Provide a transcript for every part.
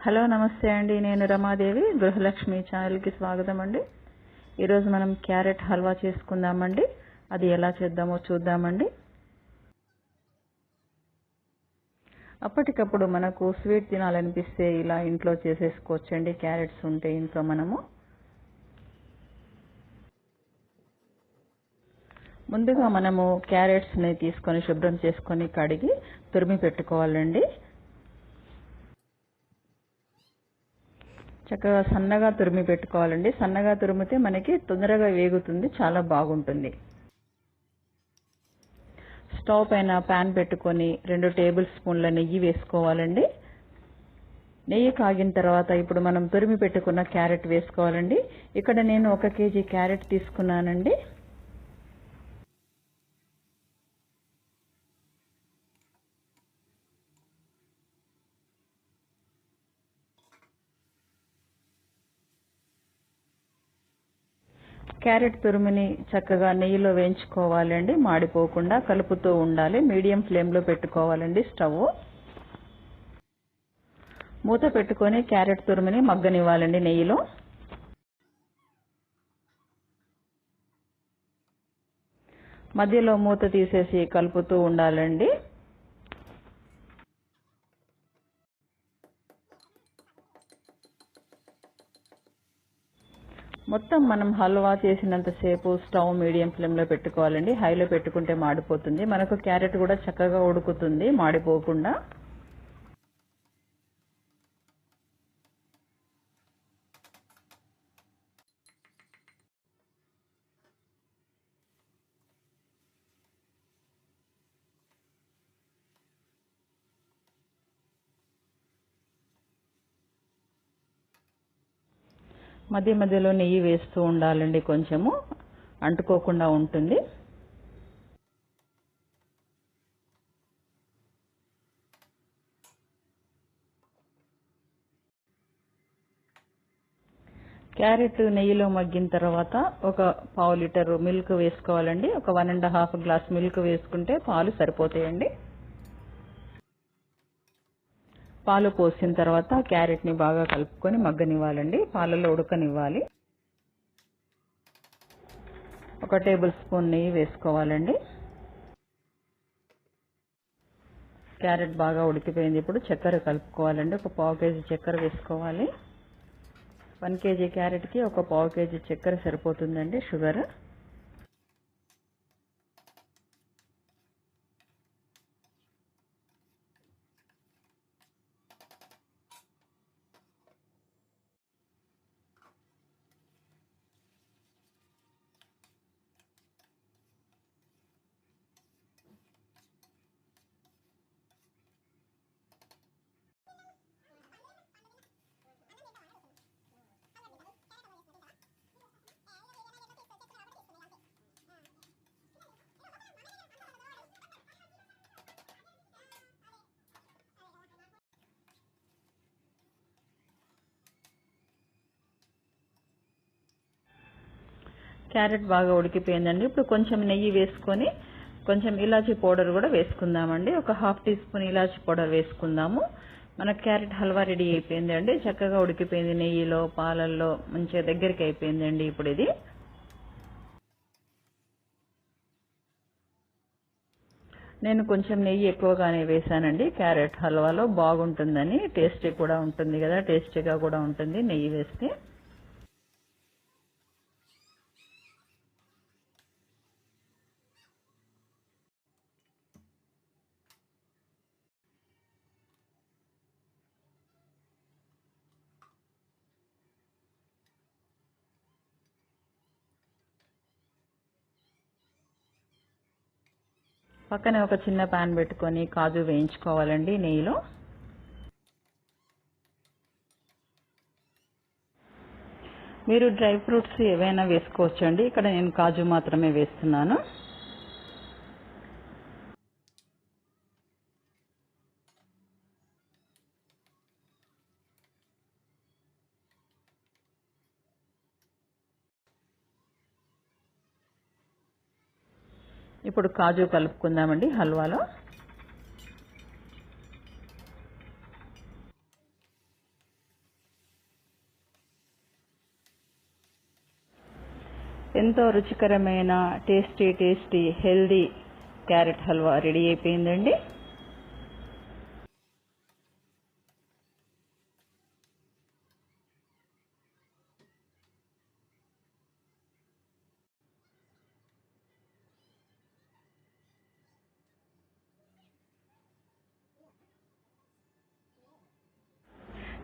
Hello నమస్తే అండి, నేను రమాదేవి, గృహలక్ష్మి ఛానల్కి స్వాగతం అండి. ఈరోజు మనం క్యారెట్ హల్వా చేసుకుందామండి. అది ఎలా చేద్దామో చూద్దామండి. అప్పటికప్పుడు మనకు స్వీట్ తినాలనిపిస్తే ఇలా ఇంట్లో చేసేసుకోవచ్చండి. క్యారెట్స్ ఉంటే ఇంట్లో మనము ముందుగా మనము క్యారెట్స్ని తీసుకొని శుభ్రం చేసుకొని కడిగి తురిమి పెట్టుకోవాలండి. చక్కగా సన్నగా తురిమి పెట్టుకోవాలండి. సన్నగా తురిమితే మనకి తొందరగా వేగుతుంది, చాలా బాగుంటుంది. స్టవ్ పైన ప్యాన్ పెట్టుకొని 2 టేబుల్ స్పూన్ల నెయ్యి వేసుకోవాలండి. నెయ్యి కాగిన తర్వాత ఇప్పుడు మనం తురిమి పెట్టుకున్న క్యారెట్ వేసుకోవాలండి. ఇక్కడ నేను 1 కేజీ క్యారెట్ తీసుకున్నానండి. క్యారెట్ తురుముని చక్కగా నెయ్యిలో వేయించుకోవాలండి. మాడిపోకుండా కలుపుతూ ఉండాలి. మీడియం ఫ్లేమ్లో పెట్టుకోవాలండి స్టవ్. మూత పెట్టుకొని క్యారెట్ తురుముని మగ్గనివ్వాలండి నెయ్యిలో. మధ్యలో మూత తీసేసి కలుపుతూ ఉండాలండి. మొత్తం మనం హల్వా చేసినంతసేపు స్టవ్ మీడియం ఫ్లేమ్లో పెట్టుకోవాలండి. హైలో పెట్టుకుంటే మాడిపోతుంది. మనకు క్యారెట్ కూడా చక్కగా ఉడుకుతుంది మాడిపోకుండా. మధ్య మధ్యలో నెయ్యి వేస్తూ ఉండాలండి, కొంచెము అంటుకోకుండా ఉంటుంది. క్యారెట్ నెయ్యిలో మగ్గిన తర్వాత 1/2 లీటర్ మిల్క్ వేసుకోవాలండి. 1.5 గ్లాస్ మిల్క్ వేసుకుంటే పాలు సరిపోతాయండి. పాలు పోసిన తర్వాత క్యారెట్ని బాగా కలుపుకొని మగ్గనివ్వాలండి. పాలలో ఉడకనివ్వాలి. 1 టేబుల్ స్పూన్ నెయ్యి వేసుకోవాలండి. క్యారెట్ బాగా ఉడికిపోయింది. ఇప్పుడు చక్కెర కలుపుకోవాలండి. 1/4 కేజీ చక్కెర వేసుకోవాలి. 1 కేజీ క్యారెట్కి 1/4 కేజీ చక్కెర సరిపోతుందండి, షుగర్. క్యారెట్ బాగా ఉడికిపోయిందండి. ఇప్పుడు కొంచెం నెయ్యి వేసుకొని కొంచెం ఇలాచీ పౌడర్ కూడా వేసుకుందామండి. 1/2 టీ స్పూన్ ఇలాచీ పౌడర్ వేసుకుందాము. మన క్యారెట్ హల్వా రెడీ అయిపోయిందండి. చక్కగా ఉడికిపోయింది. నెయ్యిలో పాలల్లో మంచిగా దగ్గరికి అయిపోయిందండి. ఇప్పుడు ఇది నేను కొంచెం నెయ్యి ఎక్కువగానే వేసానండి. క్యారెట్ హల్వాలో బాగుంటుందని, టేస్టీ కూడా ఉంటుంది కదా, టేస్టీగా కూడా ఉంటుంది నెయ్యి వేస్తే. పక్కనే ఒక చిన్న ప్యాన్ పెట్టుకొని కాజు వేయించుకోవాలండి నెయ్యిలో. మీరు డ్రై ఫ్రూట్స్ ఏవైనా వేసుకోవచ్చండి. ఇక్కడ నేను కాజు మాత్రమే వేస్తున్నాను. ఇప్పుడు కాజు కలుపుకుందామండి హల్వాలో. ఎంతో రుచికరమైన tasty healthy carrot halwa ready అయిపోయిందండి.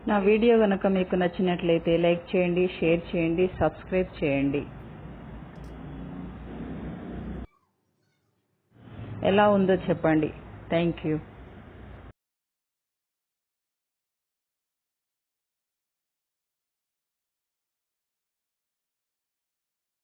నా వీడియో కనుక మీకు నచ్చినట్లయితే లైక్ చేయండి, షేర్ చేయండి, సబ్స్క్రైబ్ చేయండి. ఎలా ఉందో చెప్పండి. Thank you.